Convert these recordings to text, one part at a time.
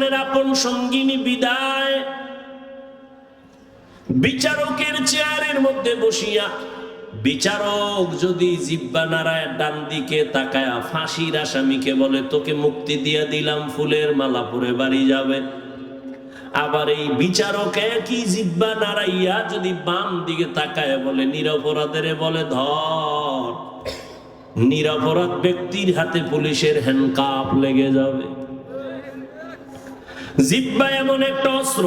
আপন সঙ্গিনী বিদায়, বিচারকের চেয়ারের মধ্যে বসিয়া বিচারক যদি জিহ্বা নাড়ায় ডান দিকে তাকায়া ফাঁসির আসামিকে বলে তোকে মুক্তি দিয়ে দিলাম, ফুলের মালা পরে বাড়ি যাবে। আবার এই বিচারক একই জিহ্বা নাড়াইয়া যদি বাম দিকে তাকায় বলে নিরপরাধের বলে ধর, নিরপরাধ ব্যক্তির হাতে পুলিশের হ্যান্ডকাপ লেগে যাবে। জিহ্বা এমন একটা অস্ত্র,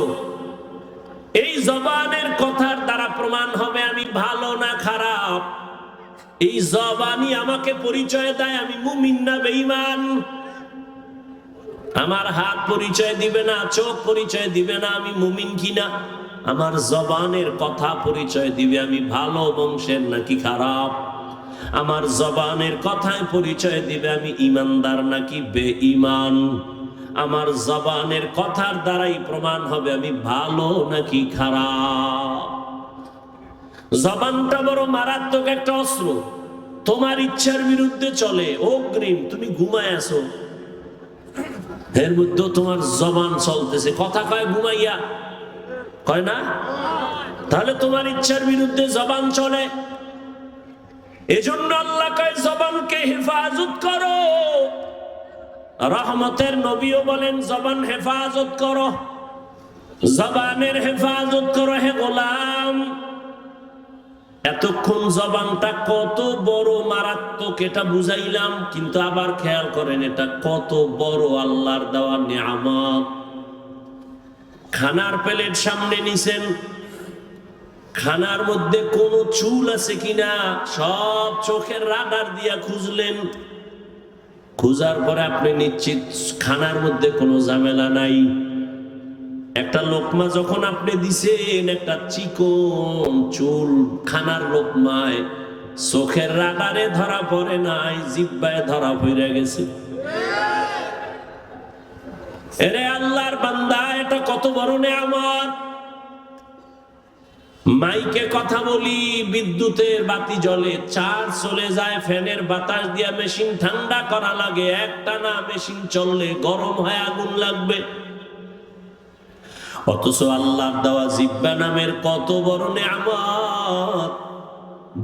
এই জবানের কথার দ্বারা প্রমাণ হবে আমি ভালো না খারাপ। এই জবানই আমাকে পরিচয় দেয় আমি মুমিন না বেঈমান। আমার হাত পরিচয় দিবে না, চোখ পরিচয় দিবে না আমি মুমিন কিনা। আমার জবানের কথা পরিচয় দিবে আমি ভালো বংশের নাকি খারাপ। আমার জবানের কথায় পরিচয় দিবে আমি ইমানদার নাকি বেঈমান। আমার জবানের কথার দ্বারাই প্রমাণ হবে আমি ভালো নাকি খারাপ। জবানটা বড় মারাত্মক একটা অস্ত্র, তোমার ইচ্ছার বিরুদ্ধে চলে। অগ্রিম তুমি ঘুমায় আছো, এর মধ্যে তোমার জবান চলতেছে, কথা কয় ঘুমাইয়া, কয় না? তাহলে তোমার ইচ্ছার বিরুদ্ধে জবান চলে। এজন্য আল্লাহ কয় জবানকে হেফাজত করো। রহমতের নবীও বলেন জবান হেফাজত করো, জবানের হেফাজত করো হে গোলাম। এতক্ষণ জবানটা কত বড় মারাত্মক এটা বুঝাইলাম, কিন্তু আবার খেয়াল করেন এটা কত বড় আল্লাহর দেওয়া নিয়ামত। খানার প্লেট সামনে নিছেন, খানার মধ্যে কোনো চুল আছে কিনা সব চোখের রাডার দিয়া খুঁজলেন। খুঁজার পরে আপনি নিশ্চিত খানার মধ্যে কোনো ঝামেলা নাই। একটা লোকমা যখন আপনি দিছেন, একটা চিকন চুল খানার লোকমায় চোখের রাডারে ধরা পড়ে নাই, জিহ্বায় ধরা পড়ে গেছে। এরে আল্লাহর বান্দা, এটা কত বড় নিয়ামত। মাইকে কথা বলি, বিদ্যুতের বাতি জ্বলে, চার্জ চলে যায়, ফ্যানের বাতাস দিয়া মেশিন ঠান্ডা করা লাগে, একটানা মেশিন চললে গরম হয় আগুন লাগবে। অথচ আল্লাহর দেওয়া জিহ্বা নামের কত বড় নিয়ামত।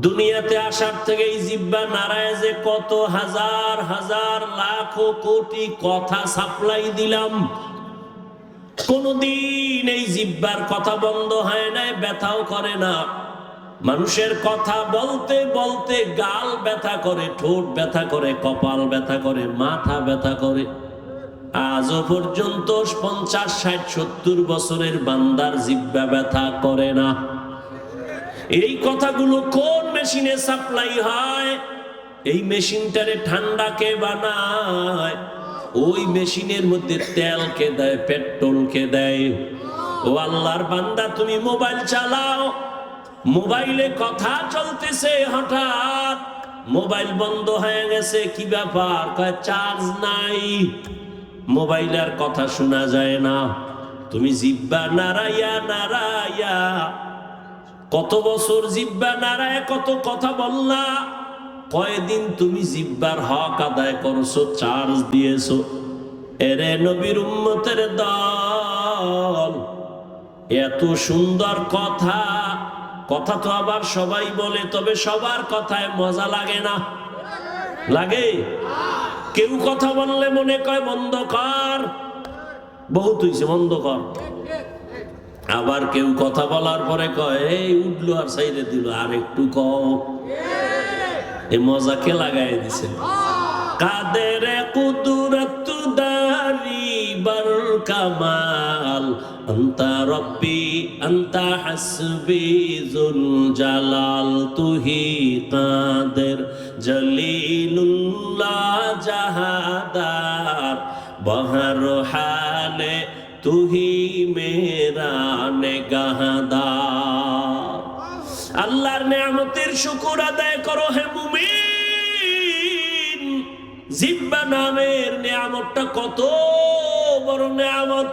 দুনিয়াতে আসার থেকে এই জিহ্বা নাড়ায় যে কত হাজার হাজার লাখ কোটি কথা সাপ্লাই দিলাম, কোনদিন এই জিহ্বার কথা বন্ধ হয় নাই, ব্যথাও করে না। মানুষের কথা বলতে বলতে গাল ব্যথা করে, ঠোঁট ব্যথা করে, কপাল ব্যথা করে, মাথা ব্যথা করে। আজও পর্যন্ত 50, 60, 70 বছরের বান্দার জিহ্বা ব্যথা করে না। এই কথাগুলো কোন মেশিনে সাপ্লাই হয়? এই মেশিনটারে ঠান্ডা কে বানায়? ওই মেশিনের মধ্যে তেল কে দেয়, পেট্রোল কে দেয়? ও আল্লাহর বান্দা, তুমি মোবাইল চালাও, মোবাইলে কথা চলতেছে, হঠাৎ মোবাইল বন্ধ হয়ে গেছে, কি ব্যাপার? কয় চার্জ নাই, মোবাইলের কথা শোনা যায় না। তুমি জিহ্বা নাড়াইয়া নাড়াইয়া কত বছর জিহ্বা নাড়ায় কত কথা বললা, কয়দিন তুমি জিহ্বার হক আদায় করছো, চার্জ দিয়েছো। এরে নবীর উম্মতের দল, এত সুন্দর কথা, কথা তো আবার সবাই বলে, তবে সবার কথায় মজা লাগে না। লাগে? কেউ কথা বললে মনে কয় বন্ধ কর, বহুত হইছে বন্ধ কর। আবার কেউ কথা বলার পরে কয় এই উঠলো আর সাইডে দিল, আর একটু কও। এই মজা কে লাগাই দিছে? কাদের কুদরত দারি বর কামাল, আনতা রব্বি আনতা হাসবি যুল জালাল, তুহি কাদের জলিলুল্লাহ জাহাদার, বহর হালে তুহি মেরা নেগাহদার। আল্লাহর নিয়ামতের শুকর আদায় করো হে মুমিন। জিহ্বা নামের নিয়ামতটা কত বড় নিয়ামত।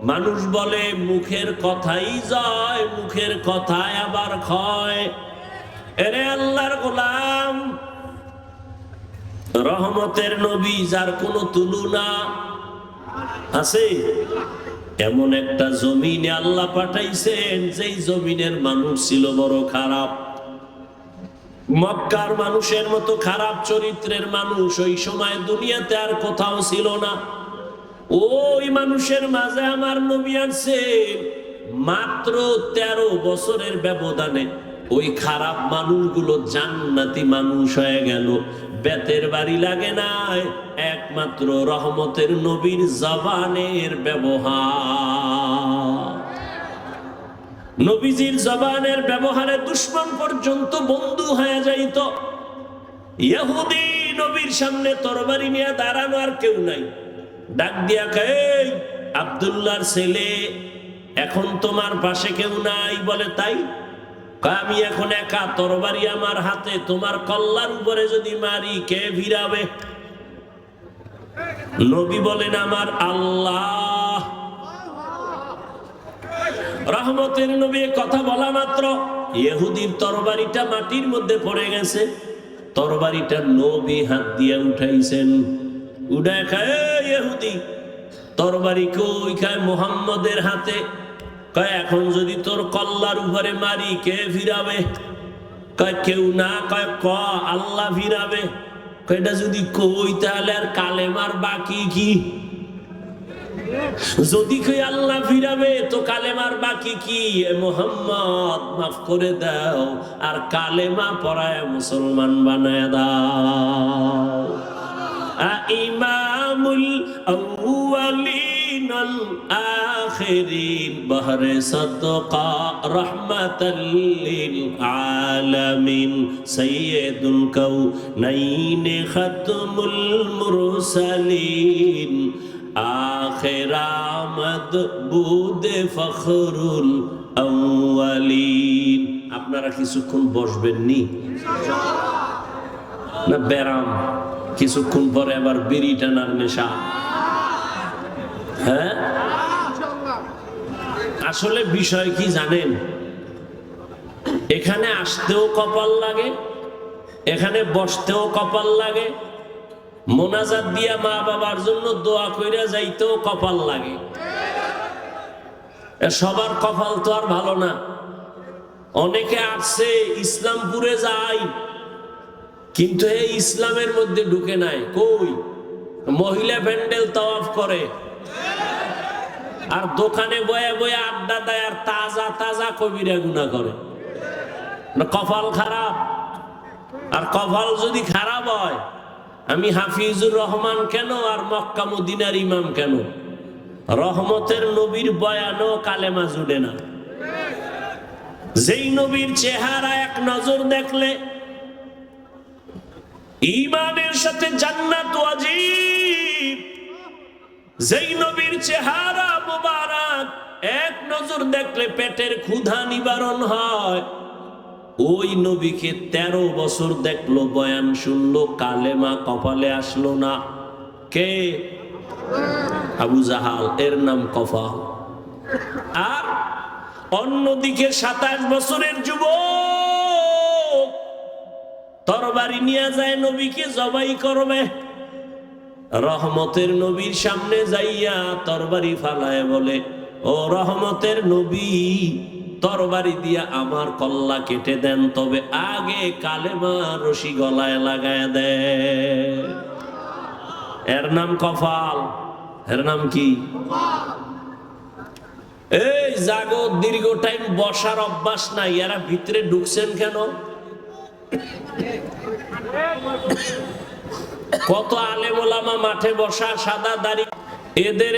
মানুষ বলে মুখের কথাই জয়, মুখের কথায় আবার ক্ষয়। এরে আল্লাহর গোলাম, রহমতের নবী যার কোনো তুলনা, আছে? এমন একটা জমিনে আল্লাহ পাঠাইছেন যেই জমিনের মানুষ ছিল বড় খারাপ। মক্কার মানুষের মতো খারাপ চরিত্রের মানুষ ওই সময় দুনিয়াতে আর কোথাও ছিল না। ওই মানুষের মাঝে আমার নবী আছেন। মাত্র 13 বছরের ব্যবধানে ওই খারাপ মানুষগুলো জান্নাতি মানুষ হয়ে গেল। বেতের বাড়ি লাগে নাই, একমাত্র রহমতের নবীর জবানের ব্যবহার। নবীজির জবানের ব্যবহারে দুশমন পর্যন্ত বন্ধু হয়ে যাইত। ইহুদি নবীর সামনে তরবারি নিয়ে দাঁড়ানো আর কেউ নাই, ডাক দিয়া কয়, এই আব্দুল্লাহর ছেলে, এখন তোমার পাশে কেউ নাই? বলে তাই? আমি এখন একা, তরবারি আমার হাতে, তোমার কল্লার উপরে যদি মারি কে ভিড়াবে? নবী বলেন, আমার আল্লাহ। রহমতের নবী কথা বলা মাত্র ইহুদির তরবারিটা মাটির মধ্যে পড়ে গেছে। তরবারিটা নবী হাত দিয়ে উঠাইছেন। উঠায় খায়, ইহুদি তরবারি কই? খায় মুহাম্মদের হাতে। কয় এখন যদি তোর কল্লার উপরে মারি কে ফিরাবে? কয় কেউ না। কয় ক আল্লাহ ফিরাবে। কয়টা যদি কই তাহলে আর কালেমার বাকি কি? যদি কই আল্লাহ ফিরাবে তো কালেমার বাকি কি? মুহাম্মদ মাফ করে দাও, আর কালেমা পড়ায় মুসলমান বানায় দাও। ইমামুল আউয়ালিন আল আখিরিন বহরে সাদকা রাহমাতাল লিল আলামিন সাইয়্যিদুল কাউনাইন খাতমুল মুরসালিন আখির আমদ বুদে ফখরুল আউয়ালিন। আপনারা কিছুক্ষণ বসবেন নি না? ব্যারাম কিছুক্ষণ পরে আবার বিড়ি টানার নেশা। হ্যাঁ, আসলে বিষয় কি জানেন? এখানে আসতেও কপাল লাগে, এখানে বসতেও কপাল লাগে, মোনাজাত দিয়া মা বাবার জন্য দোয়া কইরা যাইতেও কপাল লাগে। সবার কপাল তো আর ভালো না। অনেকে আসছে ইসলামপুরে যায়, কিন্তু এই ইসলামের মধ্যে ঢুকে নাই। কই? মহিলা প্যান্ডেল তাওয়াফ করে, আর দোকানে বয়ে বয়ে আড্ডা দেয়, আর তাজা তাজা কবিরা গুনাহ করে। কপাল খারাপ। আর কপাল যদি খারাপ হয়, আমি হাফিজুর রহমান কেন আর মক্কা মদিনার ইমাম কেন? রহমতের নবীর বয়ানও কালেমা জুড়ে না। যেই নবীর চেহারা এক নজর দেখলে ঈমানের সাথে জান্নাত ওয়াজিব, যেই নবীর চেহারা মুবারক এক নজর দেখলে পেটের ক্ষুধা নিবারণ হয়, ওই নবীকে 13 বছর দেখলো, বয়ান শুনলো, কালেমা কপালে আসলো না। কে? আবু জাহাল, এর নাম কফাল। আর অন্যদিকে 27 বছরের যুবক তরবারি নিয়ে যায় নবীকে জবাই করবে। রহমতের নবীর সামনে যাইয়া তরবারি ফালায় বলে, ও রহমতের নবী, তরবারি দিয়া আমার কল্লা কেটে দেন, তবে আগে কালেমা রশি গলায় লাগায় দেন। এর নাম কফাল। এর নাম কি? এই জাগো, দীর্ঘ টাইম বসার অভ্যাস নাই, এরা ভিতরে ঢুকছেন কেন? কত আলেম ওলামা মাঠে বসা, সাদা দাড়ি, এদের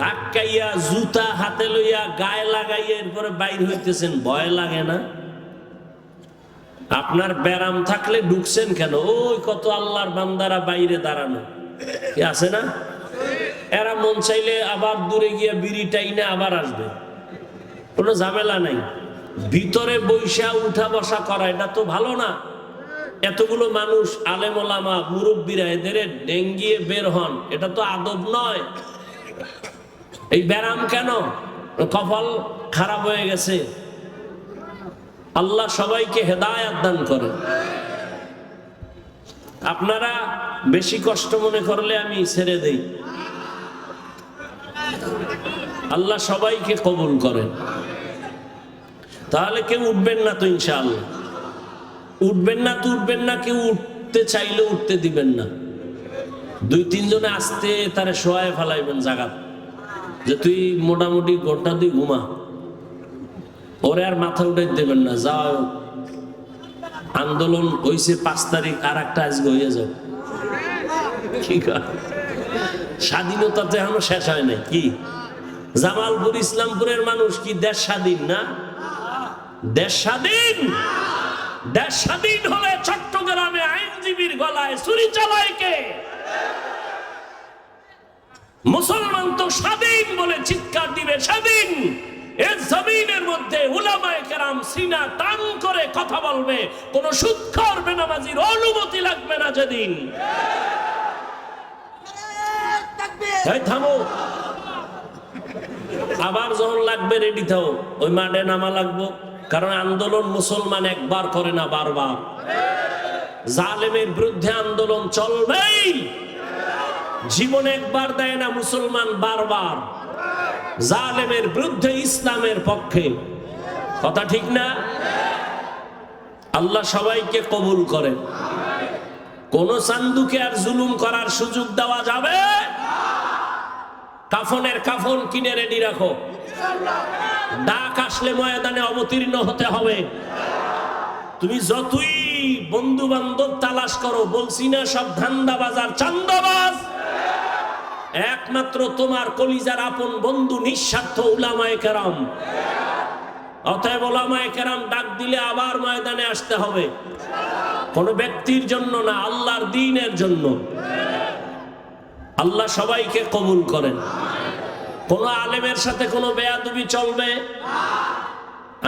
ধাক্কাইয়া জুতা হাতে লইয়া গায়ে লাগাইয়া এরপরে বাইর হইতেছেন, ভয় লাগে না? আপনার ব্যারাম থাকলে ঢুকছেন কেন? ওই কত আল্লাহর বান্দারা বাইরে দাঁড়ানো আছে না? এরা মন চাইলে আবার দূরে গিয়া বিড়ি টাইনে আবার আসবে, কোনো ঝামেলা নাই। ভিতরে বৈশা উঠা বসা করা এটা তো ভালো না। এতগুলো মানুষ, আলেম ওলামা, মুরব্বীরা, এদের ডেঙ্গিয়ে বের হন, এটা তো আদব নয়। এই ব্যারাম কেন? কপাল খারাপ হয়ে গেছে। আল্লাহ সবাইকে হেদায়েত দান করেন। আপনারা বেশি কষ্ট মনে করলে আমি ছেড়ে দেই। আল্লাহ সবাইকে কবুল করেন। তাহলে কেউ উঠবেন না তো ইনশাআল্লাহ? উঠবেন না তো উঠবেন না, কেউ উঠতে চাইলে উঠতে দিবেন না। 2-3 জনে আসতে তারে শোয়ায় ফেলাইবেন জায়গা, যে তুই মোটামুটি ঘন্টা 2 ঘুমা, ওরে আর মাথা উঠে দেবেন না। যাও, আন্দোলন হইছে 5 তারিখ, আর একটা আজকে হইয়া যাও। ঠিক আছে, স্বাধীনতা তো এখনো শেষ হয় নাই। কি জামালপুর ইসলামপুরের মানুষ কি দেশ স্বাধীন না? দেশ স্বাধীন। দেশ স্বাধীন হলে চট্টগ্রামে আইনজীবীর গলায় ছুরি চালায় কে? মুসলমান তো স্বাধীন বলে চিৎকার দিবে স্বাধীন। এই জমিনের মধ্যে উলামায়ে কেরাম সিনা টান করে কথা বলবে, কোন সুদখোর বেনামাজির অনুমতি লাগবে না যেদিন। এই থামো, আবার যখন লাগবে রেডি থাও, ওই মাঠে নামা লাগবো। কারণ আন্দোলন মুসলমান একবার করে না, বারবার। জালেমের বিরুদ্ধে আন্দোলন চলবেই। জীবন একবার দেয় না মুসলমান, বারবার। জালেমের বিরুদ্ধে, ইসলামের পক্ষে। কথা ঠিক না? আল্লাহ সবাইকে কবুল করেন। কোন সান্দুকে আর জুলুম করার সুযোগ দেওয়া যাবে? কাফনের কাফন কিনে রেডি রাখো। ডাক আসলে ময়দানে অবতীর্ণ হতে হবে। তুমি যতই বন্ধু বান্ধব তালাশ করো, বলছি না সব ধান্দাবাজ আর চান্দাবাজ। একমাত্র তোমার কলিজার আপন বন্ধু নিঃস্বার্থ উলামায়ে কেরাম। অতএব উলামায়ে কেরাম ডাক দিলে আবার ময়দানে আসতে হবে। কোন ব্যক্তির জন্য না, আল্লাহর দ্বীনের জন্য। আল্লাহ সবাইকে কবুল করেন। কোন আলেমের সাথে কোনো বেয়াদবি চলবে?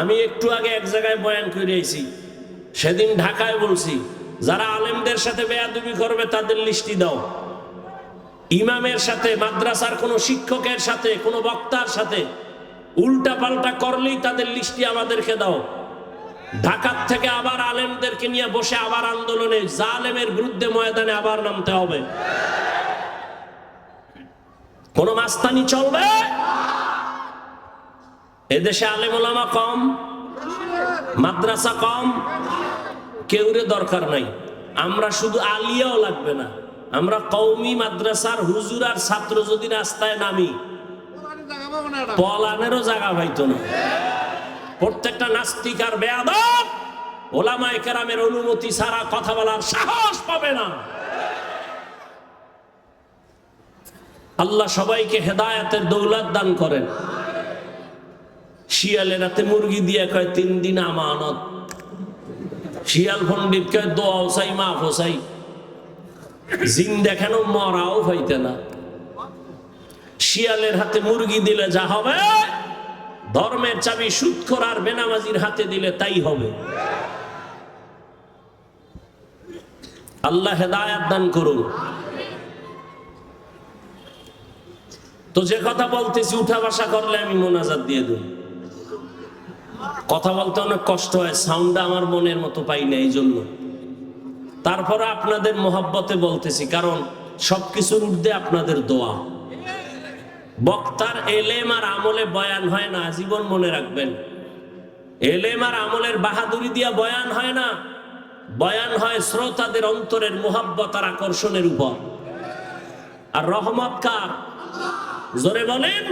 আমি একটু আগে এক জায়গায় বয়ান করে আইছি, সেদিন ঢাকায় বলছি, যারা আলেমদের সাথে বেয়াদবি করবে তাদের লিস্টি দাও। ইমামের সাথে, মাদ্রাসার কোন শিক্ষকের সাথে, কোন বক্তার সাথে উল্টা পাল্টা করলেই তাদের লিস্টি আমাদেরকে দাও। ঢাকার থেকে আবার আলেমদেরকে নিয়ে বসে আবার আন্দোলনে, জালেমের বিরুদ্ধে ময়দানে আবার নামতে হবে। কোন মাস্তানি চলবে? এদেশে আলেম ওলামা কম, মাদ্রাসা কম, কেউরে দরকার নাই। আমরা শুধু আলিয়াও লাগবে না, আমরা কওমি মাদ্রাসার হুজুর আর ছাত্র যদি রাস্তায় নামি, পলানেরও জায়গা পাইতো না। প্রত্যেকটা নাস্তিক আর বেয়াদব ওলামায়ে কেরামের অনুমতি ছাড়া কথা বলার সাহস পাবে না। আল্লাহ সবাইকে হেদায়েতের দৌলত দান করেন। শিয়ালের হাতে মুরগি দিয়ে কয় 3 দিন আমানত। শিয়াল পণ্ডিত কয় দোয়াও চাই, মাফও চাই। জিন দেখানো মরাও পাইতে না। শিয়ালের হাতে মুরগি দিলে যা হবে, ধর্মের চাবি সুদখোর আর বেনামাজির হাতে দিলে তাই হবে। আল্লাহ হেদায়েত দান করুন। তো যে কথা বলতেছি, উঠা বসা করলে আমি মোনাজাত দিয়ে দেব। কথা বলতে অনেক কষ্ট হয়, সাউন্ডটা আমার মনের মতো পাই না, এই জন্য। তারপরে আপনাদের মোহাব্বতে বলতেছি, কারণ সবকিছুর ঊর্ধ্বে আপনাদের দোয়া। বক্তার এলেম আর আমলে বয়ান হয় না, জীবন মনে রাখবেন। এলেম আর আমলের বাহাদুরি দিয়া বয়ান হয় না, বয়ান হয় শ্রোতাদের অন্তরের মোহাব্বত আর আকর্ষণের উপর। আর রহমত কার? জোরে বলেন।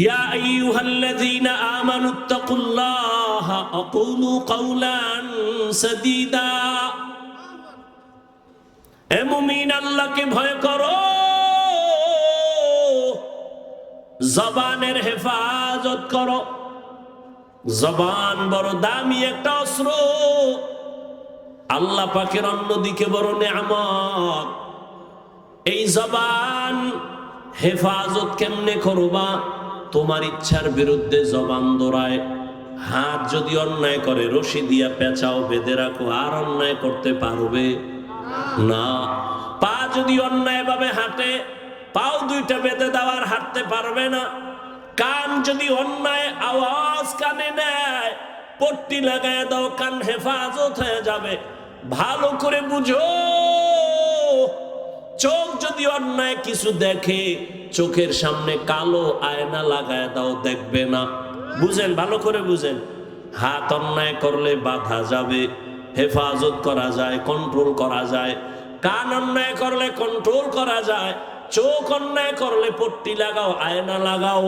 ইয়া আইয়ুহাল্লাযীনা আমানুত্তাকুল্লাহা আকুলু কাওলান সাদীদা। হে মুমিন, আল্লাহকে ভয় করো, জবানের হেফাজত করো। জবান বড় দামি একটা অস্ত্র, আল্লাহ পাকের অন্যদিকে বড় নেয়ামত। এই জবান হেফাজত কেমনে করবা? তোমার ইচ্ছার বিরুদ্ধে জবান দৌড়ায়। হাত যদি অন্যায় করে, রশি দিয়া পেঁচাও, বেঁধে রাখো, আর অন্যায় করতে পারবে না। পা যদি অন্যায় ভাবে হাঁটে, পাও 2টা বেঁধে দেওয়ার হাঁটতে পারবে না। কান যদি অন্যায় আওয়াজ কানে নেয়, পট্টি লাগায় দাও, কান হেফাজত হয়ে যাবে। ভালো করে বুঝো, চোখ যদি অন্যায় কিছু দেখে, চোখের সামনে কালো আয়না লাগায় দাও, দেখবে না। বুঝেন, ভালো করে বুঝেন। হাত অন্যায় করলে বাধা যাবে, হেফাজত করা যায়, কন্ট্রোল করা যায়। কান অন্যায় করলে কন্ট্রোল করা যায়। চোখ অন্যায় করলে পট্টি লাগাও, আয়না লাগাও।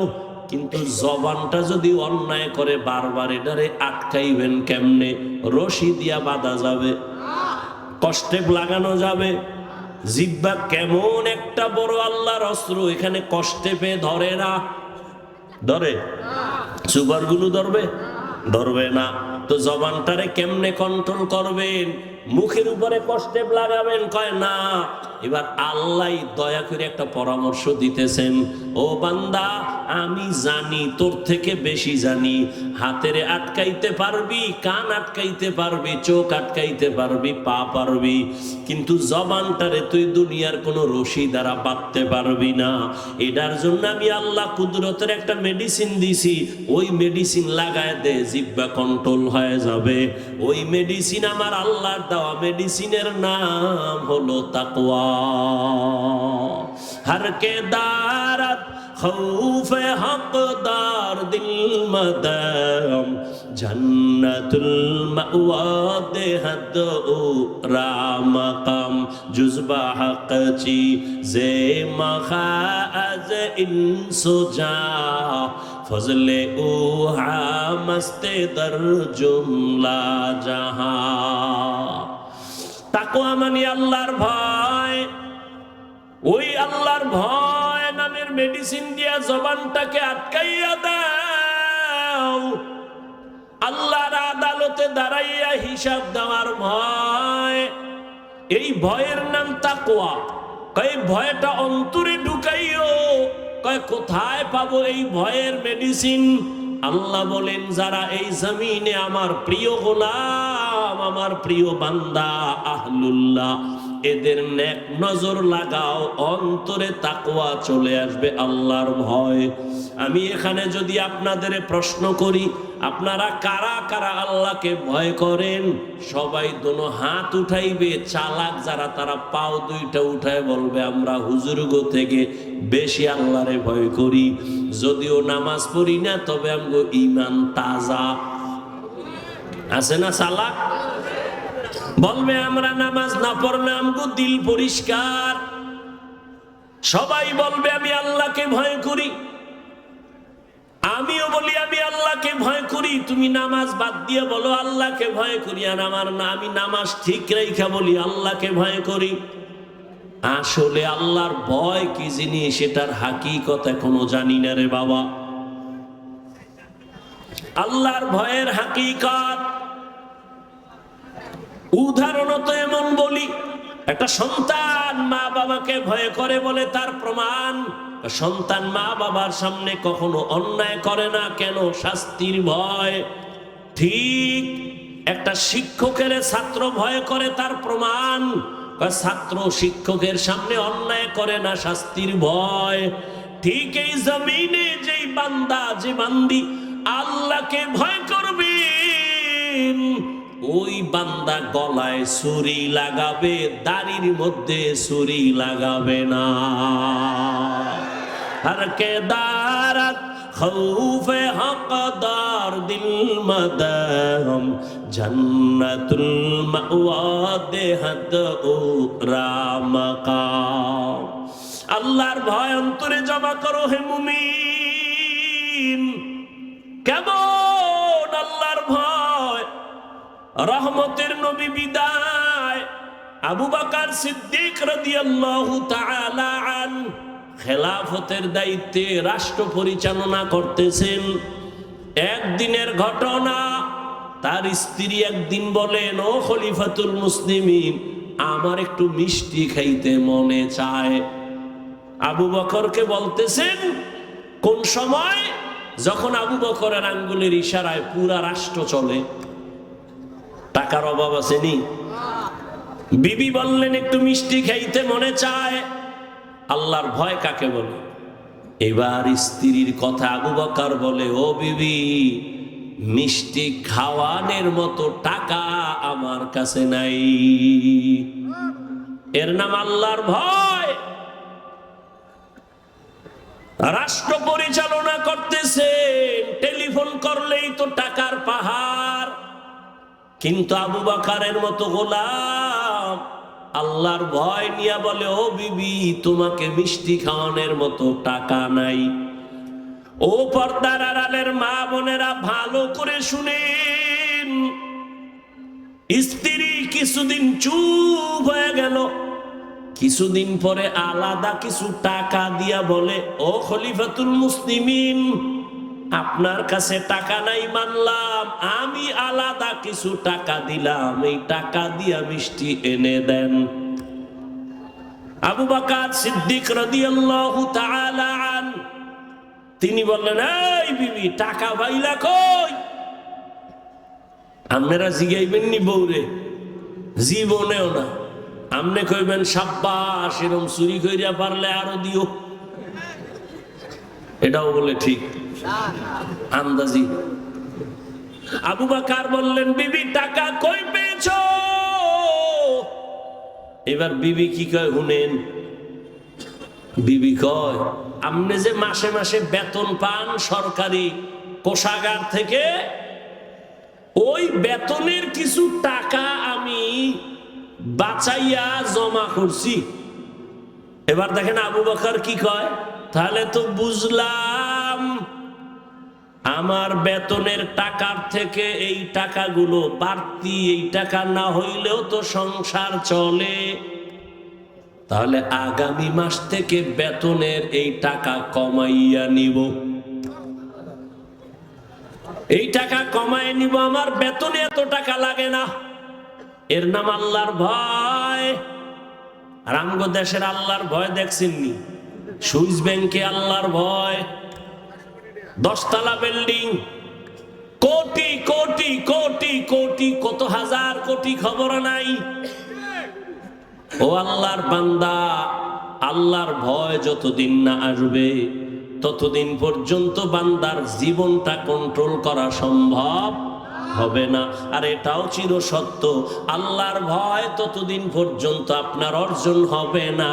কিন্তু জবানটা যদি অন্যায় করে বারবার, এটারে আটকাইবেন কেমনে? রশি দিয়া বাঁধা যাবে, কষ্টে লাগানো যাবে। জিহ্বা কেমন একটা বড় আল্লাহর অস্ত্র, এখানে কষ্টে পেয়ে ধরে না। ধরে? সুপারগুলো ধরবে? ধরবে না। তো জবানটারে কেমনে কন্ট্রোল করবেন? মুখের উপরে কষ্টে লাগাবেন? কয় না। এবার আল্লাহ দয়া করে একটা পরামর্শ দিতেছেন, ও বান্দা, আমি জানি, তোর থেকে বেশি জানি। হাতেরে আটকাইতে পারবি, কান আটকাইতে পারবি, চোখ আটকাইতে পারবি, পা পারবি, কিন্তু জবানটারে তুই দুনিয়ার কোনো রশি দ্বারা বাঁধতে পারবি না। এটার জন্য আমি আল্লাহ কুদরতের একটা মেডিসিন দিছি, ওই মেডিসিন লাগায় দে, জিহ্বা কন্ট্রোল হয়ে যাবে। ওই মেডিসিন আমার আল্লাহর দেওয়া, মেডিসিনের নাম হলো তাকওয়া। हर के दारत खौफ हकदार दिल मदम जन्नतुल मअवा देहद रामकम जुज़बा हक़ची ज़े मखाज़ इंसुजा फज़ले उहा मस्ते दर जुमला जहां। তাকওয়া মানে আল্লাহর ভয়। ওই আল্লাহর ভয় নামের মেডিসিন দিয়া জবানটাকে আটকাইয়া দাও। আল্লাহর আদালতে দাঁড়াইয়া হিসাব দেওয়ার ভয়, এই ভয়ের নাম তাকওয়া। কয় ভয়টা অন্তরে ঢুকাইও। কয় কোথায় পাবো এই ভয়ের মেডিসিন? আল্লাহ বলেন, যারা এই জমিনে আমার প্রিয় গোলাম, আমার প্রিয় বান্দা আহলুল্লাহ, এদের নেক নজর লাগাও, অন্তরে তাকওয়া চলে আসবে, আল্লাহর ভয়। আমি এখানে যদি আপনাদের প্রশ্ন করি, আপনারা কারা কারা আল্লাহকে ভয় করেন? সবাই দোনো হাত উঠাইবে। চালাক যারা, তারা পাও দুইটা উঠায় বলবে, আমরা হুজুরগো থেকে বেশি আল্লাহরে ভয় করি। যদিও নামাজ পড়ি না, তবে আমগো ঈমান তাজা। আছে না চালাক? বলবে আমরা নামাজ না পড়লে আমগো দিল পরিষ্কার। সবাই বলবে আমি আল্লাহকে ভয় করি। আমিও বলি আমি আল্লাহকে ভয় করি। তুমি নামাজ বাদ দিয়ে বলো আল্লাহকে ভয় করি, আর আমার না, আমি নামাজ ঠিক রেখা বলি আল্লাহকে ভয় করি। আসলে আল্লাহর ভয় কি জিনিস, সেটার হাকিকত এখনো জানি না রে বাবা। আল্লাহর ভয়ের হাকিকত উদাহরণত এমন বলি, একটা সন্তান মা বাবাকে ভয় করে বলে তার প্রমাণ, সন্তান মা বাবার সামনে কখনো অন্যায় করে না। কেন? শাস্তির ভয়। ঠিক একটা শিক্ষকের ছাত্র ভয় করে, তার প্রমাণ, ছাত্র শিক্ষকের সামনে অন্যায় করে না, শাস্তির ভয়। ঠিক এই জমিনে যেই বান্দা, যে বান্দি আল্লাহকে ভয় করবে, ওই বান্দা গলায় ছুরি লাগাবে, দাড়ির মধ্যে ছুরি লাগাবে না। हर के दारत खौफे हकदार दिल मदम जन्नतुल मअवा देहद रामकाम। আল্লাহর ভয় অন্তরে জমা করো হে মুমিন। কেমন আল্লাহর ভয়? রহমতের নবী বিদায়, আবু বকর সিদ্দিক রাদিয়াল্লাহু তাআলা আনহু খেলাফতের দায়িত্বে রাষ্ট্র পরিচালনা করতেছেন। একদিনের ঘটনা, তার স্ত্রী একদিন বলেন, ও খলিফাতুল মুসলিমিন, আমার একটু মিষ্টি খাইতে মনে চায়। আবু বকরকে বলতেছেন, কোন সময়? যখন আবু বকরের আঙ্গুলের ইশারায় পুরা রাষ্ট্র চলে। টাকার অভাব আসেনি? বিবি বললেন একটু মিষ্টি খাইতে মনে চায়। আল্লাহর ভয় কাকে বলে? এবার স্ত্রীর কথা আবু বকর বলে, ও বিবি, মিষ্টি খাওয়ানোর মতো টাকা আমার কাছে নাই। এর নাম আল্লাহর ভয়। রাষ্ট্র পরিচালনা করতেছেন, টেলিফোন করলেই তো টাকার পাহাড়। কিন্তু আবু বকরের মতো গোলাম আল্লাহর ভয় নিয়ে বলে, ও বিবি, তোমাকে মিষ্টি খাওয়ানোর মতো টাকা নাই। ও পর্দার আড়ালের মা বোনেরা, ভালো করে শুনেন। স্ত্রী কিছুদিন চুপ হয়ে গেল, কিছুদিন পরে আলাদা কিছু টাকা দিয়া বলে, ও খলিফাতুল মুসলিমিন, আপনার কাছে টাকা নাই মানলাম, আমি আলাদা কিছু টাকা দিলাম, এই টাকা দিয়া মিষ্টি এনে দেন। আবু বকর সিদ্দিক রাদিয়াল্লাহু তাআলা আন তিনি বললেন, এই বিবি, টাকা পাইলা কই? আপনারা জিগাইবেন নি বউরে? জীবনেও না। আমনে কইবেন, সাব্বাস, এরকম চুরি কইরা পারলে আরো দিও। এটাও বলে ঠিক আন্দাজি। আবু বকর বললেন, বিবি, টাকা কই পেয়েছো? এবার বিবি কি কয় শুনেন। বিবি কয়, আপনি যে মাসে মাসে বেতন পান সরকারি কোষাগার থেকে, ওই বেতনের কিছু টাকা আমি বাঁচাইয়া জমা করছি। এবার দেখেন আবু বকর কি কয়, তাহলে তো বুঝলাম আমার বেতনের টাকার থেকে এই টাকাগুলো বাড়তি, এই টাকা না হইলেও তো সংসার চলে। তাহলে আগামী মাস থেকে বেতনের এই টাকা কমাইয়া নিব, এই টাকা কমায় নিব, আমার বেতনে এত টাকা লাগে না। এর নাম আল্লাহর ভয়। রামগো দেশের আল্লাহর ভয় দেখছেননি? সুইস ব্যাংকে আল্লাহর ভয়, 10 তলা বিল্ডিং, কোটি কোটি কোটি কোটি, কত হাজার কোটি খবর নাই। ও আল্লাহর বান্দা, আল্লাহর ভয় যতদিন না আসবে ততদিন পর্যন্ত বান্দার জীবনটা কন্ট্রোল করা সম্ভব হবে না। আর এটাও চির সত্য, আল্লাহর ভয় ততদিন পর্যন্ত আপনার অর্জন হবে না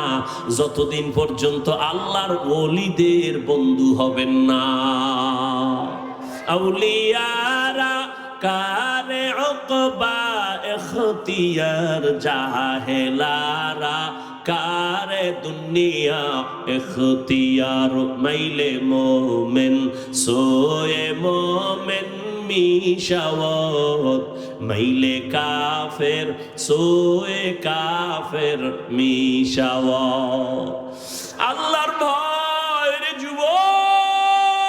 যতদিন পর্যন্ত আল্লাহর ওলিদের বন্ধু হবেন না। আউলিয়ারা কারে উকবা ইখতিয়ার, জাহেলারা কারে দুনিয়া ইখতিয়ার। মাইলে মোমেন সোয়ে মোমেন মিশাওয়াত, মাইলে কাফের সোয়ে কাফের মিশাওয়াত। আল্লাহর ভয় রে যুবক,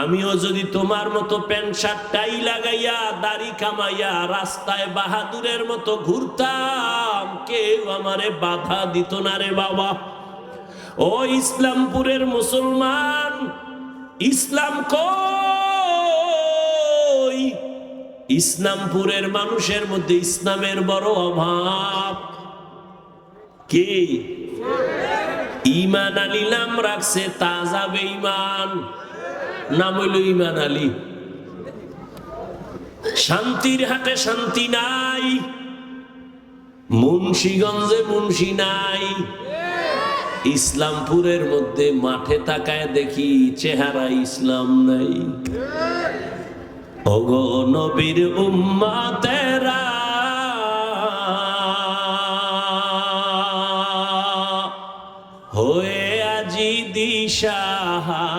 আমিও যদি তোমার মতো প্যান্ট শার্ট টাই লাগাইয়া দাড়ি কামাইয়া রাস্তায় বাহাদুরের মতো ঘুরতাম, কেউ আমারে বাধা দিত না রে বাবা। ও ইসলামপুরের মুসলমান, ইসলাম কই? ইসলামপুরের মানুষের মধ্যে ইসলামের বড় অভাব। কি ঈমান আলী নাম রাখছে, তাজা বেঈমান, নাম হইল ঈমান আলী। শান্তির হাটে শান্তি নাই, মুন্সিগঞ্জে মুন্সি নাই। ইসলামপুরের মধ্যে মাঠে তাকায় দেখি চেহারা ইসলাম নাই। ওগো নবীর উম্মতেরা, হয়ে আজি দিশাহারা,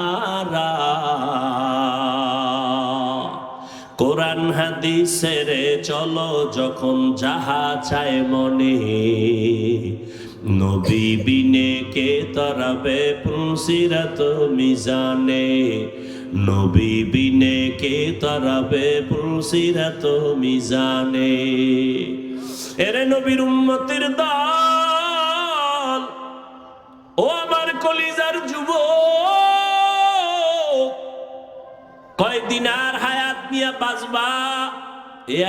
কোরআন হাদিসের চলো যখন যাহা চায় মনে, নবী বিনে কে তরাবে পুলসিরাত মিজানে, নবী বিনে কে তরাবে পুলসিরাত মিজানে। এরে নবীর উম্মতের দল, ও আমার কলিজার যুবক, কয়দিন আর হায়াত নিয়ে বাঁচবা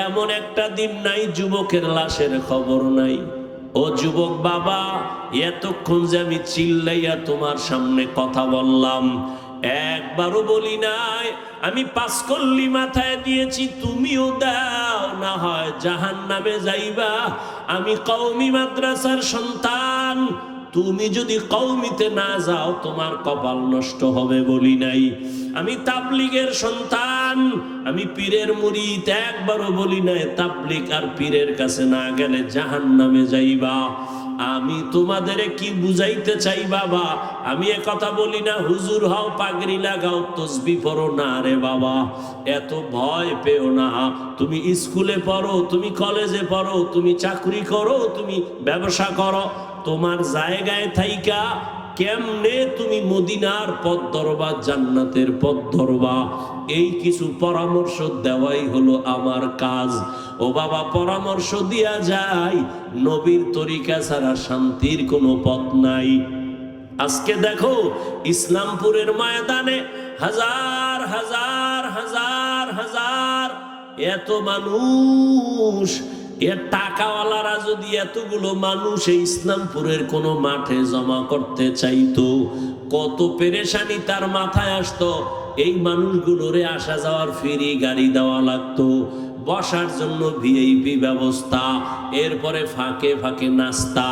এমন একটা দিন নাই যুবকের লাশের খবর নাই। ও যুবক বাবা, এতক্ষণ যে আমি চিল্লাইয়া তোমার সামনে কথা বললাম, একবারও বলি নাই আমি 5 কল্লি মাথায় দিয়েছি, তুমিও দাও, না হয় জাহান্নামে যাইবা। আমি কওমি মাদ্রাসার সন্তান, তুমি যদি কওমিতে না যাও তোমার কপাল নষ্ট হবে বলি নাই? আমি তাবলীগের সন্তান, আমি পীরের মুরিদ, একবারও বলি নাই তাবলীগ আর পীরের কাছে না গেলে জাহান্নামে যাইবা। আমি তোমাদের কি বুঝাইতে চাই বাবা? আমি এ কথা বলি না হুজুর হও, পাগড়ি লাগাও, তসবিহ পড়ো না রে বাবা, এত ভয় পেও না। তুমি স্কুলে পড়ো, তুমি কলেজে পড়ো, তুমি চাকরি করো, তুমি ব্যবসা করো, তোমার জায়গায় থাইকা কেমনে তুমি মদিনার পথ ধরবা, জান্নাতের পথ ধরবা, এই কিছু পরামর্শ দেওয়াই হলো আমার কাজ। ও বাবা, পরামর্শ দিয়া যায়, নবীর তরিকা ছাড়া শান্তির কোনো পথ নাই। আজকে দেখো ইসলামপুরের ময়দানে হাজার হাজার হাজার হাজার এত মানুষ, এর টাকাওয়ালারা যদি এতগুলো মানুষ এই ইসলামপুরের কোনো মাঠে জমা করতে চাইতো, কত পেরেশানি তার মাথায় আসতো। এই মানুষগুলোরে আসা যাওয়ার ফ্রি গাড়ি দেওয়া লাগতো, বসার জন্য ভিআইপি ব্যবস্থা, এরপরে ফাঁকে ফাঁকে নাস্তা,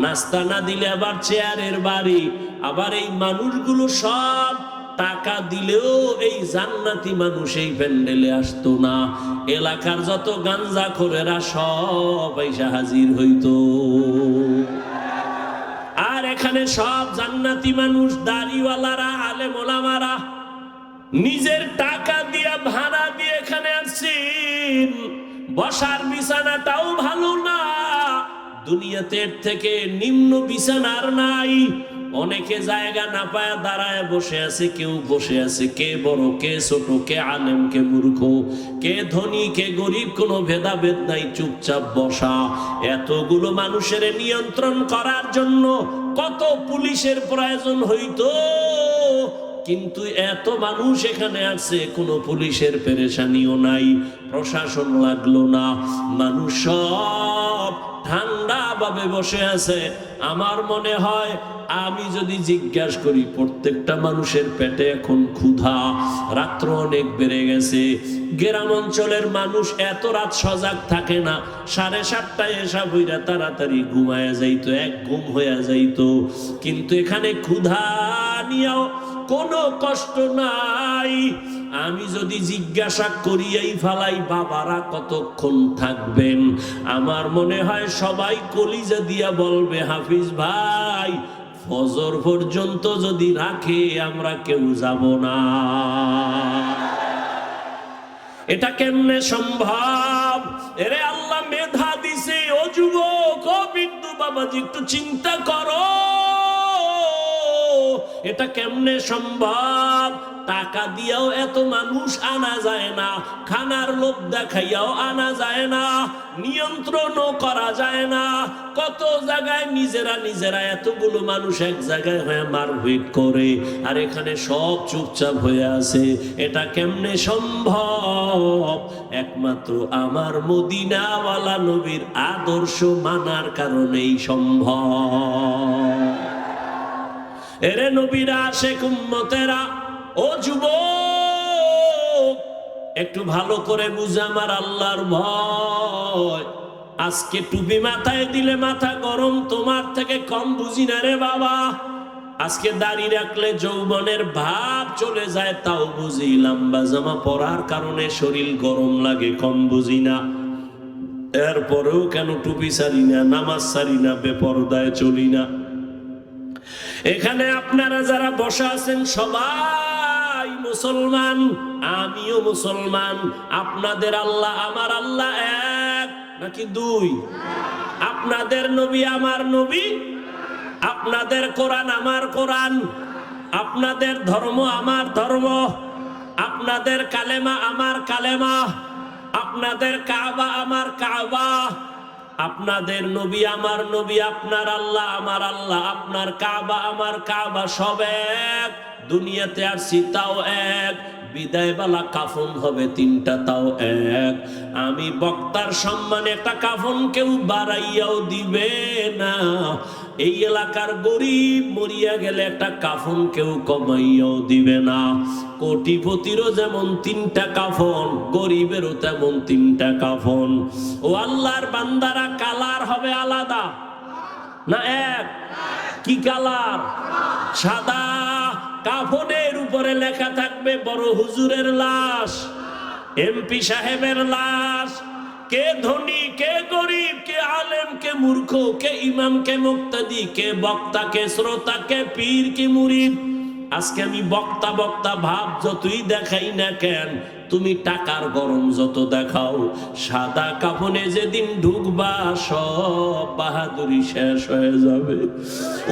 নাস্তা না দিলে আবার চেয়ারের বাড়ি। আবার এই মানুষগুলো সব টাকা দিলেও এই জান্নাতি মানুষ এই প্যান্ডেলে আসতো না। এলাকার যত গাঞ্জাখোরেরা সব এসে হাজির হইতো, আর এখানে সব জান্নাতি মানুষ, দাড়িওয়ালারা, আলেম ওলামারা নিজের টাকা দিয়া ভাড়া দিয়ে এখানে আসছেন। বসার বিছানাটাও ভালো না, দুনিয়াতে এর থেকে নিম্ন বিছানার নাই। অনেকে জায়গা না পায় দাঁড়ায় বসে আছে, কেউ বসে আছে, কে বড় কে ছোট, কে আলেম কে মূর্খ, কে ধনী কে গরিব, কোনো ভেদাভেদ নাই, চুপচাপ বসা। এতগুলো মানুষের নিয়ন্ত্রণ করার জন্য কত পুলিশের প্রয়োজন হইতো, কিন্তু এত মানুষ এখানে আছে, কোনো পুলিশের পেরেশানিও নাই, প্রশাসন লাগলো না, মানুষ সব ঠান্ডা ভাবে বসে আছে। আমার মনে হয় আমি যদি জিজ্ঞাসা করি, প্রত্যেকটা মানুষের পেটে এখন ক্ষুধা, রাত্র অনেক বেড়ে গেছে। গ্রাম অঞ্চলের মানুষ এত রাত সজাগ থাকে না, 7:30টায় এসা বইরা তাড়াতাড়ি ঘুমায়া যাইতো, এক ঘুম হইয়া যাইতো। কিন্তু এখানে ক্ষুধা নিয়েও কোনো কষ্ট নাই। আমি যদি জিজ্ঞাসা করিয়াই ফালাই বাবারা কতক্ষণ থাকবেন, আমার মনে হয় সবাই কলিজা দিয়া বলবে হাফিজ ভাই ফজর পর্যন্ত যদি রাখে আমরা কেউ যাব না। এটা কেমনে সম্ভব? এরে আল্লাহ মেধা দিছে। ও যুবক, ও বিন্দু বাবাজি, একটু চিন্তা করো, এটা কেমনে সম্ভব? টাকা দিয়েও এত মানুষ আনা যায় না, খানার লোভ দেখাইয়াও আনা যায় না, নিয়ন্ত্রণও করা যায় না। কত জায়গায় নিজেরা নিজেরা এতগুলো মানুষ এক জায়গায় হয়ে মারপিট করে, আর এখানে সব চুপচাপ হয়ে আছে। এটা কেমনে সম্ভব? একমাত্র আমার মদিনাওয়ালা নবীর আদর্শ মানার কারণেই সম্ভব। এরে নবীরা, আশেক উম্মতেরা, ও যুবক, একটু ভালো করে বুঝে আমার আল্লাহর ভয়। আজকে টুপি মাথায় দিলে মাথা গরম, তোমার থেকে কম বুঝি না রে বাবা। আজকে দাড়ি রাখলে যৌবনের ভাব চলে যায়, তাও বুঝি। লম্বা জামা পরার কারণে শরীর গরম লাগে, কম বুঝি না। এরপরেও কেন টুপি ছাড়ি না, নামাজ ছাড়ি না, বেপরদায় চলি না। এখানে আপনারা যারা বসা আছেন সবাই মুসলমান, আমিও মুসলমান। আপনাদের আল্লাহ আমার আল্লাহ এক নাকি দুই? আপনাদের নবী আমার নবী, আপনাদের কোরআন আমার কোরআন, আপনাদের ধর্ম আমার ধর্ম, আপনাদের কালেমা আমার কালেমা, আপনাদের কাবা আমার কাবা, আপনাদের নবী আমার নবী, আপনার আল্লাহ আমার আল্লাহ, আপনার কাবা আমার কাবা, সব এক। দুনিয়াতে আসছি তাও এক, বিদায় বেলা কাফন হবে 3টা, তাও এক। আমি বক্তার সম্মানে একটা কাফন কেউ বাড়াইয়াও দিবে না। এই এলাকার গরিব মরিয়া গেলে একটা কাফন কেউ কমাইয়াও দিবে না। কোটিপতিরও যেমন 3টা কাফন, গরিবেরও তেমন 3টা কাফন। ও আল্লাহর বান্দারা, কালার হবে আলাদা না এক? কি কালার? সাদা। কাফনের উপরে লেখা থাকবে বড় হুজুরের লাশ, এমপি সাহেবের লাশ। কে ধনী, কে গরিব, কে আলেম, কে মূর্খ, কে ইমাম, কে মুক্তাদি, কে বক্তা, কে শ্রোতা, কে পীর, কে মুরিদ। আজকে আমি বক্তা বক্তা ভাব যতই দেখাই না কেন, তুমি টাকার গরম যত দেখাও, সাদা কাফনে যেদিন ঢুকবা সব বাহাদুরি শেষ হয়ে যাবে।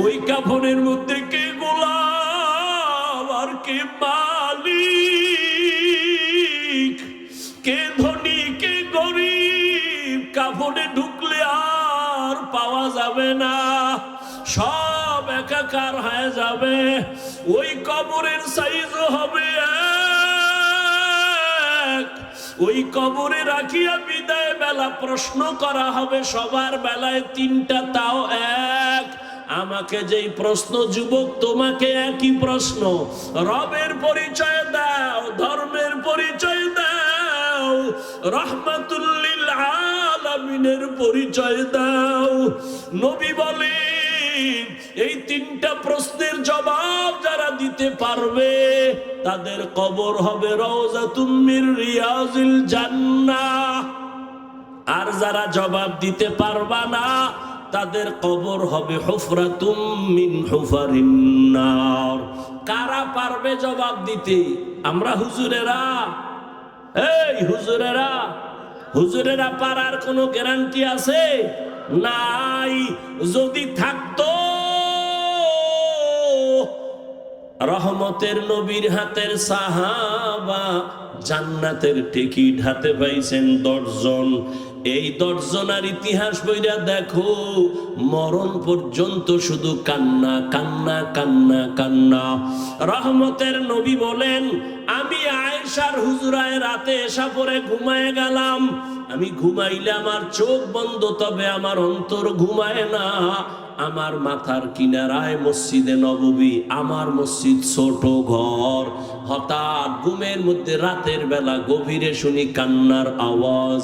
ওই কাফনের মধ্যে কে গোলাম আর কে মালিক, কে ধনী, কে গরিব, কাফনে ঢুকলে আর পাওয়া যাবে না, সব একাকার হয়ে যাবে। ওই কবরের সাইজও হবে এক। ওই কবরে রাখিয়া বিদায় বেলা প্রশ্ন করা হবে সবার বেলায় তিনটা, তাও এক। আমাকে যেই প্রশ্ন যুবক, তোমাকে একই প্রশ্ন। রবের পরিচয় দাও, ধর্মের পরিচয় দাও, রহমাতুল লিল আলামিনের পরিচয় দাও। নবী বলেন এই তিনটা প্রশ্নের জবাব যারা দিতে পারবে তাদের কবর হবে রওজাতুম মির রিয়াজিল জান্নাহ। আর যারা জবাব দিতে পারবা না তাদের কবর হবে হুফরাতুম মিন হুফারিন নার। কারা পারবে জবাব দিতে? আমরা হুজুরেরা। এই হুজুরেরা, হুজুরেরা পারার কোনো গ্যারান্টি আছে? নাই। যদি থাকতো রহমতের নবীর হাতের সাহাবা জান্নাতের টিকিট হাতে পাইছেন 10 জন। এই 10 জনের ইতিহাস বইরা দেখো, মরণ পর্যন্ত শুধু কান্না কান্না কান্না কান্না। রহমতের নবী বলেন, আমি আয়েশার হুজরায় রাতে এসা পরে ঘুমায় গেলাম। আমি ঘুমাইলে আমার চোখ বন্ধ, তবে আমার অন্তর ঘুমায় না। আমার মাথার কিনারায় মসজিদে নববী, আমার মসজিদ ছোট ঘর। হঠাৎ ঘুমের মধ্যে রাতের বেলা গভীরে শুনি কান্নার আওয়াজ।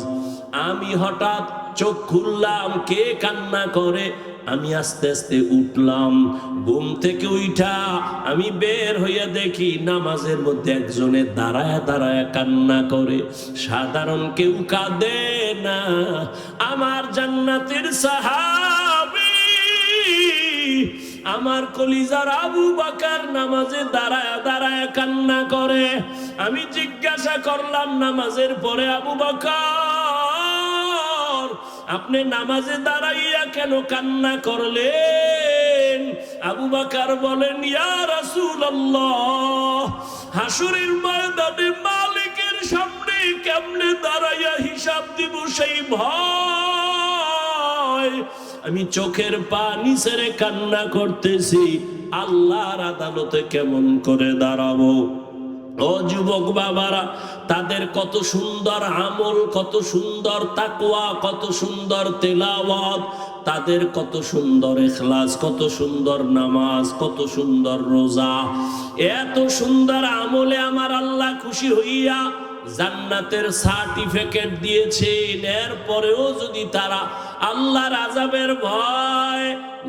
আমি হঠাৎ চোখ খুললাম, কে কান্না করে? আমি আস্তে আস্তে উঠলাম। ঘুম থেকে উঠা আমি বের হইয়া দেখি নামাজের মধ্যে একজনে দাঁড়ায় দাঁড়ায় কান্না করে। সাধারণ কেউ কাঁদে না, আমার জান্নাতের সাহাবী, আমার কলিজার আবু বকর নামাজে দাঁড়ায় দাঁড়ায় কান্না করে। আমি জিজ্ঞাসা করলাম নামাজের পরে, আবু বকর আপনি নামাজে দাঁড়াইয়া কেন কান্না করলেন? আবু বকর বলেন, ইয়া রাসূলুল্লাহ, হাসরের ময়দানে মালিকের সামনে কেমনে দাঁড়াইয়া হিসাব দিব সেই ভয়। আমি চোখের পানি ছেড়ে কান্না করতেছি, আল্লাহর আদালতে কেমন করে দাঁড়াবো। ও যুবক বাবারা, তাদের কত সুন্দর আমল, কত সুন্দর তাকওয়া, কত সুন্দর তেলাওয়াত, তাদের কত সুন্দর ইখলাস, কত সুন্দর নামাজ, কত সুন্দর রোজা। এত সুন্দর আমলে আমার আল্লাহ খুশি হইয়া জান্নাতের সার্টিফিকেট দিয়েছেন। এরপরেও যদি তারা আল্লাহর আযাবের ভয়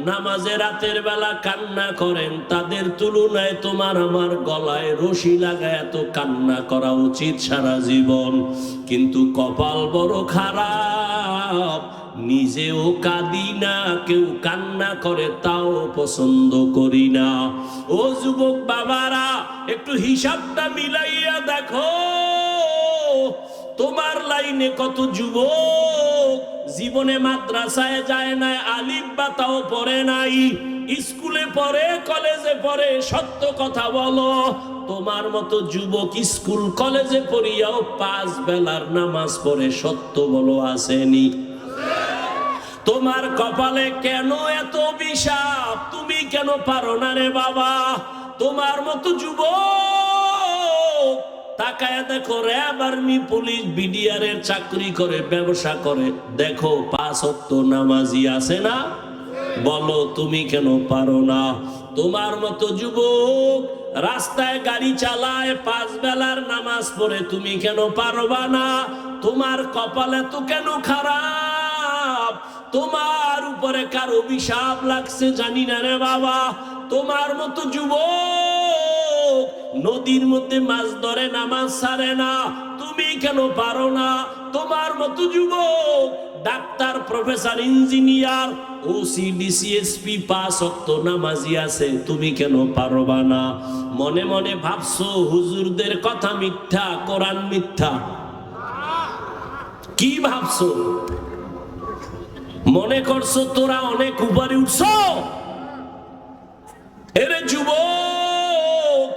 নামাজে রাতের বেলা কান্না করেন, তাদের তুলনায় তোমার আমার গলায় রশি লাগায় এত কান্না করা উচিত সারা জীবন। কিন্তু কপাল বড় খারাপ, নিজেও কাঁদি না, কেউ কান্না করে তাও পছন্দ করি না। ও যুবক বাবারা, একটু হিসাবটা মিলাইয়া দেখো, তোমার লাইনে কত যুবক জীবনে মাদ্রাসায় যায় নাই, আলিফ বা তাও পড়ে নাই, স্কুলে পড়ে, কলেজে পড়ে। সত্য কথা বলো, তোমার মতো যুবক স্কুল কলেজে পড়িয়াও 5 বেলার নামাজ পড়ে, সত্য বলো আসেনি? তোমার কপালে কেন এত অভিশাপ? তুমি কেন পারো না রে বাবা? তোমার মতো যুবক তাকায় দেখো, র্যাব, আর্মি, পুলিশ, বিডিআর এর চাকরি করে, ব্যবসা করে, দেখো 5 ওয়াক্ত নামাজি আছে না? বলো তুমি কেন পারো না? তোমার মতো যুবক রাস্তায় গাড়ি চালায়, 5 বেলার নামাজ পড়ে, তুমি কেন পারবা না? তোমার কপালে তো কেন খারাপ? তোমার উপরে কার অভিশাপ লাগছে জানি না রে বাবা। তোমার মতো যুবক নদীর মধ্যে মাছ ধরে নামাজ ছাড়ে না, তুমি কেন পারো না? তোমার মতো যুবক doctor, professor, engineer, OC, DC, SP, 5 ওয়াক্ত নামাজি আছে, তুমি কেন পারবা না? মনে মনে ভাবছো হুজুরদের কথা মিথ্যা, কোরআন মিথ্যা। কি ভাবছো? মনে করছো তোরা অনেক উপরে উঠছো? এরে যুবক,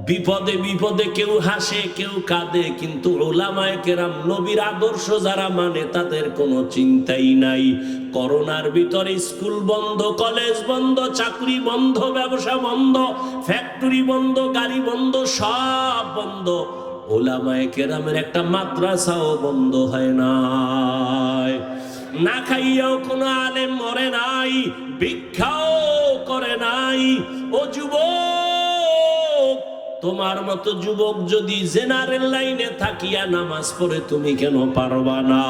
বিপদে বিপদে কেউ হাসে কেউ কাঁদে, কিন্তু উলামায়ে কেরাম, নবীর আদর্শ যারা মানে তাদের কোনো চিন্তাই নাই। করোনার ভিতরে স্কুল বন্ধ, কলেজ বন্ধ, চাকরি বন্ধ, ব্যবসা বন্ধ, ফ্যাক্টরি বন্ধ, গাড়ি বন্ধ, সব বন্ধ। উলামায়ে কেরামের একটা মাদ্রাসাও বন্ধ হয় নাই। না খাইয়াও কোনো আলেম মরে নাই, ভিক্ষাও করে নাই। ও যুবক, তোমার মতো যুবক যদি জেনারেল লাইনে থাকিয়া নামাজ পড়ে, তুমি কেন পারবা না?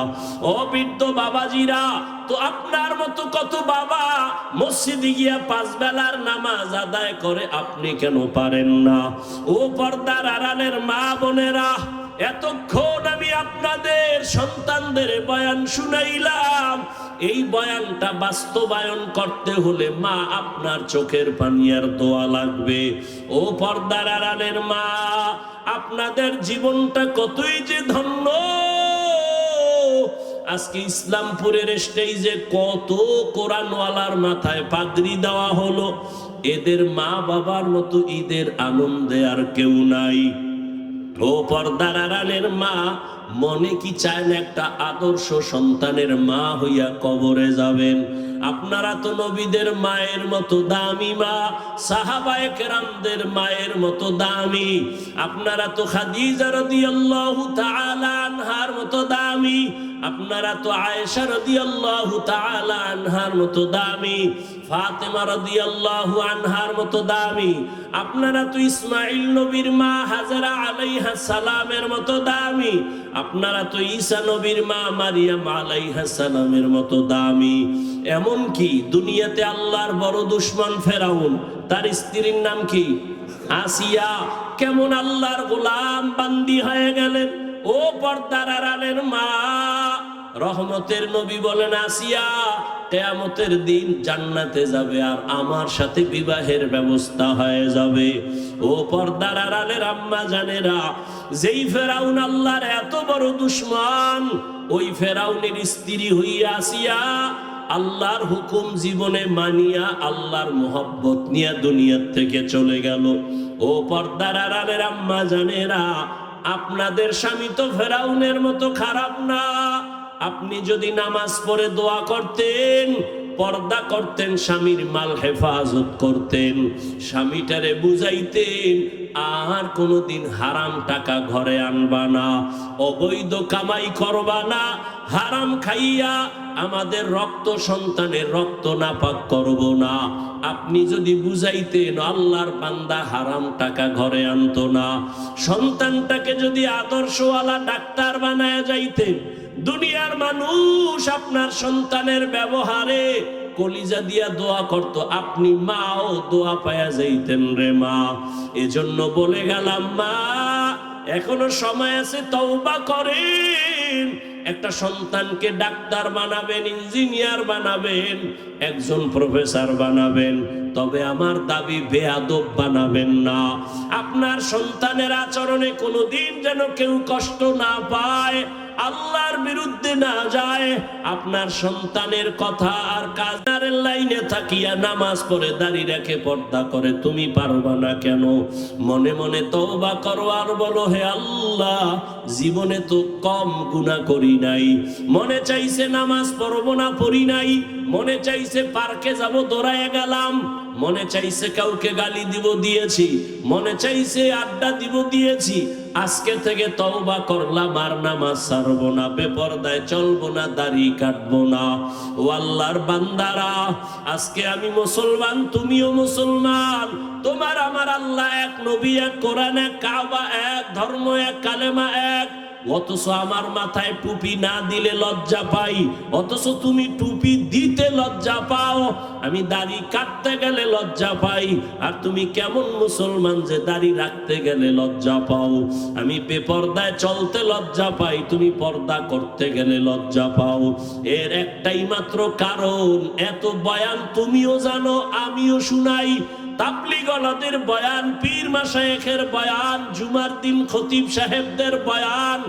ও বৃদ্ধ বাবাজিরা, তো আপনার মতো কত বাবা মসজিদে গিয়া 5 বেলার নামাজ আদায় করে, আপনি কেন পারেন না? ও পর্দার আড়ালের মা বোনেরা, এতক্ষণ আমি আপনাদের সন্তানদের বয়ান শুনাইলাম। এই বয়ানটা বাস্তবায়ন করতে হলে মা আপনার চোখের পানি আর দোয়া লাগবে। ও পর্দার আড়ালের মা, আপনাদের জীবনটা কতই যে ধন্য। আজকে ইসলামপুরের স্টেজে কত কোরআনওয়ালার মাথায় পাগড়ি দেওয়া হলো। এদের মা বাবার মতো ঈদের আনন্দে আর কেউ নাই। ও পর্দার আড়ালের মা, মনে কি চায় না একটা আদর্শ সন্তানের মা হইয়া কবরে যাবেন? আপনারা তো নবীদের মায়ের মতো দামি মা, সাহাবায়ে কেরামদের মায়ের মতো দামি। আপনারা তো খাদিজা রাদিয়াল্লাহু তাআলা আনহার মতো দামি। আপনারা তো আয়েশা রাদিয়াল্লাহু তাআলা আনহার মতো দামি, ফাতেমা রাদিয়াল্লাহু আনহার মতো দামি। আপনারা তো ইসমাইল নবীর মা হাজরা আলাইহা সালামের মতো দামি। আপনারা তো ঈসা নবীর মা মারিয়াম আলাইহা সালামের মতো দামি। এমন কি দুনিয়াতে আল্লাহর বড় দুশমন ফেরাউন, তার স্ত্রীর নাম কি? আসিয়া। কেমন আল্লাহর গোলাম বান্দি হয়ে গেলেন। ও পর্দার আড়ালের মা, রহমতের নবী বলেন, আসিয়া কিয়ামতের দিন জান্নাতে যাবে আর আমার সাথে বিবাহের ব্যবস্থা হয়ে যাবে। ও পর্দার আড়ালের আম্মা জানেরা, যেই ফেরাউন আল্লাহর এত বড় দুশমন, ওই ফেরাউনের স্ত্রী হইয়া আসিয়া আল্লাহর হুকুম জীবনে মানিয়া আল্লাহর মোহব্বত নিয়ে দুনিয়ার থেকে চলে গেল। ও পর্দার আড়ালের আম্মা জানেরা, আপনাদের স্বামী তো ফেরাউনের মতো খারাপ না। আপনি যদি নামাজ পড়ে দোয়া করতেন, পর্দা করতেন, স্বামীর মাল হেফাজত করতেন, স্বামীটারে বুঝাইতেন আর কোনোদিন হারাম টাকা ঘরে আনবা না, অবৈধ কামাই করবা না, হারাম খাইয়া আমাদের রক্ত সন্তানের রক্ত নাপাক করব না। আপনি যদি বুঝাইতেন, আল্লাহর বান্দা হারাম টাকা ঘরে আনতো না, সন্তানটাকে যদি আদর্শওয়ালা ডাক্তার বানায় যাইতেন, দুনিয়ার মানুষ আপনার সন্তানের ব্যবহারে কলিজা দিয়া দোয়া করত, আপনি মাও দোয়া পায়া যাইতেন রে মা। এজন্য বলে গেলাম মা, এখনো সময় আছে, তওবা করেন। একটা সন্তানকে ডাক্তার বানাবেন, ইঞ্জিনিয়ার বানাবেন, একজন প্রফেসর বানাবেন, তবে আমার দাবি বেয়াদব বানাবেন না। আপনার সন্তানের আচরণে কোনোদিন যেন কেউ কষ্ট না পায়, আল্লাহর বিরুদ্ধে না যায়। আপনার সন্তানের কথা আর কাজের লাইনে থাকিয়া নামাজ পড়ে দাঁড়িয়ে রেখে পর্দা করে, তুমি পারবা না কেন? মনে মনে তওবা করো আর বলো, হে আল্লাহ, জীবনে তো কম গুনাহ করি নাই। মনে চাইছে নামাজ পড়বো না, পড়ি নাই। মনে চাইছে পার্কে যাব, দৌড়ায় গেলাম। মনে চাইছে কাউকে গালি দিব, দিয়েছি। মনে চাইছে আড্ডা দিব, দিয়েছি। আজকে থেকে তওবা করলাম, আর নামাজ ছাড়বো না, বেপরদায় চলবো না, দাড়ি কাটবো না। ও আল্লাহর বান্দারা, আজকে আমি মুসলমান, তুমিও মুসলমান। তোমার আমার আল্লাহ এক, নবী এক, কোরআন এক, কাবা এক, ধর্ম এক, কালেমা এক। অথচ আমার মাথায় টুপি না দিলে লজ্জা পাই, অথচ তুমি টুপি দিতে লজ্জা পাও। আমি দাড়ি কাটতে গেলে লজ্জা পাই, আর তুমি কেমন মুসলমান যে দাড়ি রাখতে গেলে লজ্জা পাও। আমি বেপরদায় চলতে লজ্জা পাই, তুমি পর্দা করতে গেলে লজ্জা পাও। এর একটাই মাত্র কারণ, এত বয়ান তুমিও জানো আমিও শুনাই, তাবলীগওয়ালাদের বয়ান, পীর মাশায়েখের বয়ান, জুমার দিন খতিব সাহেবদের বয়ান,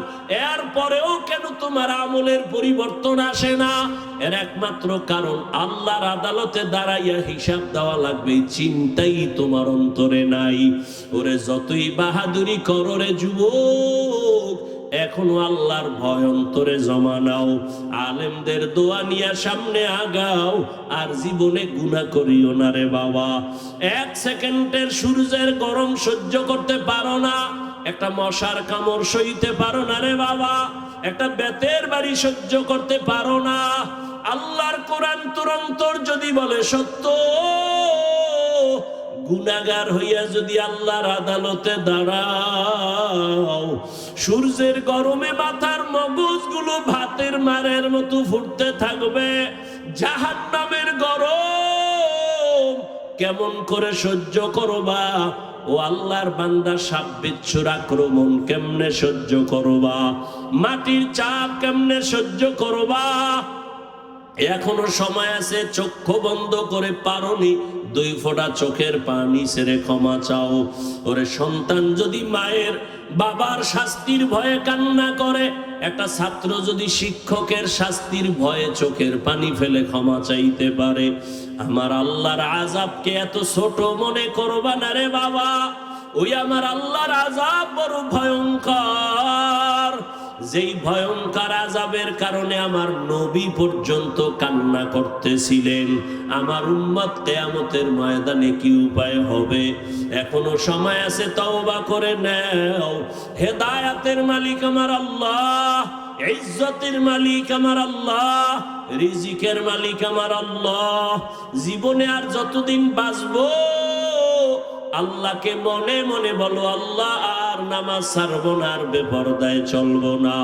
এরপরেও কেন তোমার আমলের পরিবর্তন আসে না? এর একমাত্র কারণ, আল্লাহর আদালতে দাঁড়াইয়া হিসাব দেওয়া লাগবে, চিন্তাই তোমার অন্তরে নাই। ওরে যতই বাহাদুরি করো রে যুবক, এখনো আল্লাহর ভয় অন্তরে জমা নাও, আলেমদের দোয়া নিয়ে সামনে আগাও, আর জীবনে গুনাহ করিও না রে বাবা। এক সেকেন্ডের সূর্যের গরম সহ্য করতে পারো না, একটা মশার কামড় সইতে পারো না রে বাবা, একটা বেতের বাড়ি সহ্য করতে পারো না। আল্লাহর কোরআন তুরন্তর যদি বলে সত্য, গুনাহগার হইয়া যদি আল্লাহর আদালতে দাঁড়াও, সূর্যের গরমে মাথার মগজগুলো ভাতের মারের মতো ফুটতে থাকবে। জাহান্নামের গরম কেমন করে সহ্য করবা? ও আল্লাহর বান্দা, সাপ বিচ্ছুর আক্রমণ কেমনে সহ্য করবা? মাটির চাপ কেমনে সহ্য করবা? এখনো সময় আছে, চক্ষু বন্ধ করে পারোনি, 2 ফোঁটা চোখের পানি ছেড়ে ক্ষমা চাও। ওরে সন্তান যদি মায়ের বাবার শাস্তির ভয়ে কান্না করে, একটা ছাত্র যদি শিক্ষকের শাস্তির ভয়ে চোখের পানি ফেলে ক্ষমা চাইতে পারে, আমার আল্লাহর আযাবকে এত ছোট মনে করবা না রে বাবা। ওই আমার আল্লাহর আযাব বড় ভয়ঙ্কর, যেই ভয়ঙ্কর আযাবের কারণে আমার নবী পর্যন্ত কান্না করতেছিলেন। আমার উম্মত কিয়ামতের ময়দানে কি উপায় হবে? এখনো সময় আছে, তওবা করে নাও। হেদায়েতের মালিক আমার আল্লাহ, ইজ্জতের মালিক আমার আল্লাহ, রিজিকের মালিক আমার আল্লাহ। জীবনে আর যতদিন বাঁচবো, আল্লাহকে মনে মনে বলো, আল্লাহ আর নামাজ ছাড়বো না, আর বেপরদায় চলবো না,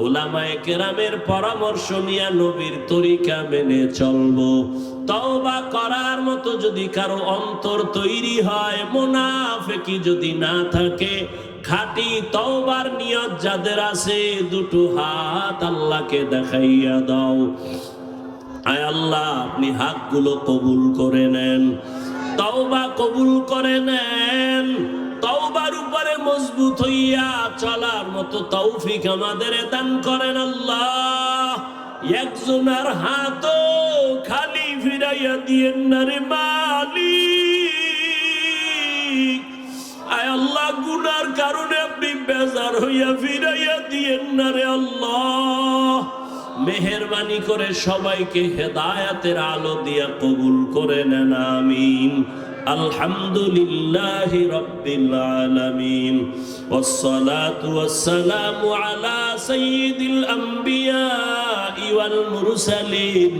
উলামায়ে কেরামের পরামর্শ নিয়ে নবীর তরিকা মেনে চলবো। তওবা করার মতো যদি কারো অন্তর তৈরি হয়, মুনাফিকি যদি না থাকে, খাঁটি তওবার নিয়ত যাদের আছে, 2 হাত আল্লাহকে দেখাইয়া দাও। আয় আল্লাহ, আপনি হাতগুলো কবুল করে নেন, তওবা কবুল করে নেন। তওবার উপরে মজবুত হইয়া চলার মতো তৌফিক আমাদের দান করেন আল্লাহ। একজনের হাতও খালি ফিরাইয়া দিয়েন না রে মালিক। আয় আল্লাহ, গুনার কারণে আপনি বেজার হইয়া ফিরাইয়া দিয়েন না রে আল্লাহ। মেহেরবানি করে সবাইকে হেদায়েতের আলো দিয়া কবুল করে নেন, আমিন। আলহামদুলিল্লাহি রাব্বিল আলামিন, ওয়াসসালাতু ওয়াসসালামু আলা সাইয়্যিদিল আম্বিয়া ওয়াল মুরসালিন।